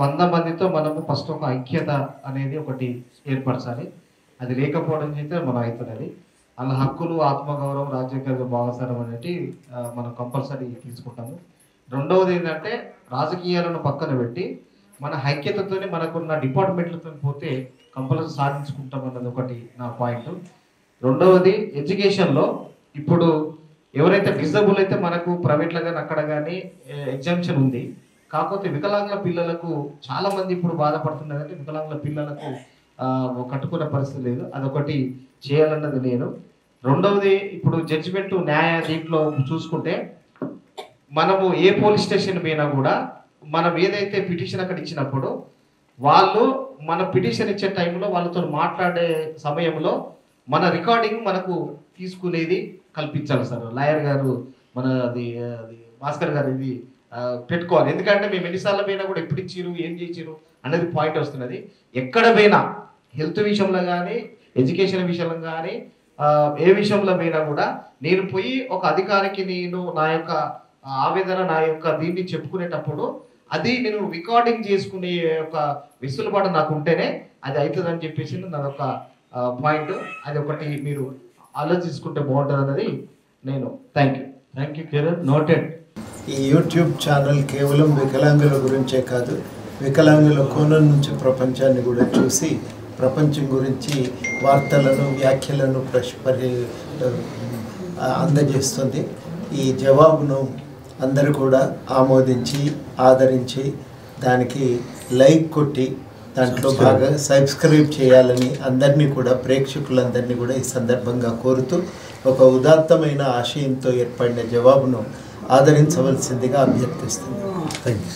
100 మందితో మనము ఫస్ట్ ఒక ఐక్యత అనేది ఒకటి ఏర్పరచాలి. అది లేకపోవడం అయితే మనం అవుతున్నది. అలా హక్కులు, ఆత్మగౌరవం, రాజ్యాంగ భాగస్వామ్యం అనేది మనం కంపల్సరీ తీసుకుంటాము. రెండవది ఏంటంటే రాజకీయాలను పక్కన పెట్టి మన ఐక్యతతోనే మనకున్న డిపార్ట్మెంట్లతో పోతే కంపల్సరీ సాధించుకుంటాం అన్నది ఒకటి నా పాయింట్. రెండవది ఎడ్యుకేషన్లో ఇప్పుడు ఎవరైతే డిజబుల్ అయితే మనకు ప్రైవేట్లో కానీ అక్కడ కానీ ఎగ్జామ్షన్ ఉంది. కాకపోతే వికలాంగుల పిల్లలకు చాలా మంది ఇప్పుడు బాధపడుతున్నదంటే వికలాంగుల పిల్లలకు కట్టుకునే పరిస్థితి లేదు. అదొకటి చేయాలన్నది నేను. రెండవది ఇప్పుడు జడ్జిమెంట్ న్యాయ దీంట్లో చూసుకుంటే మనము ఏ పోలీస్ స్టేషన్ పోయినా కూడా మనం ఏదైతే పిటిషన్ అక్కడ ఇచ్చినప్పుడు వాళ్ళు మన పిటిషన్ ఇచ్చే టైంలో వాళ్ళతో మాట్లాడే సమయంలో మన రికార్డింగ్ మనకు తీసుకునేది కల్పించాలి సార్. లాయర్ గారు మన అది భాస్కర్ గారు ఇది పెట్టుకోవాలి. ఎందుకంటే మేము ఎన్నిసార్లు పోయినా కూడా ఎప్పుడు ఇచ్చిరు, ఏం చేసిరు అనేది పాయింట్ వస్తున్నది. ఎక్కడ పోయినా హెల్త్ విషయంలో కానీ ఎడ్యుకేషన్ విషయంలో కానీ ఏ విషయంలో పోయినా కూడా నేను పోయి ఒక అధికారికి నేను నా యొక్క ఆవేదన, నా యొక్క దీన్ని చెప్పుకునేటప్పుడు అది నేను రికార్డింగ్ చేసుకునే ఒక వెసులుబాటు నాకు ఉంటేనే అది అవుతుందని చెప్పేసి నాదొక పాయింట్. అది ఒకటి మీరు ఆలోచించుకుంటే బాగుంటుంది అన్నది నేను. Thank you Kiran. నోటెడ్. ఈ యూట్యూబ్ ఛానల్ కేవలం వికలాంగుల గురించే కాదు, వికలాంగుల కోణం నుంచి ప్రపంచాన్ని కూడా చూసి ప్రపంచం గురించి వార్తలను, వ్యాఖ్యలను అందజేస్తుంది. ఈ జవాబును అందరూ కూడా ఆమోదించి ఆదరించి దానికి లైక్ కొట్టి దాంట్లో బాగా సబ్స్క్రైబ్ చేయాలని అందరినీ కూడా, ప్రేక్షకులందరినీ కూడా ఈ సందర్భంగా కోరుతూ ఒక ఉదాత్తమైన ఆశయంతో ఏర్పడిన జవాబును ఆదరించవలసిందిగా అభ్యర్థిస్తుంది. Thank you.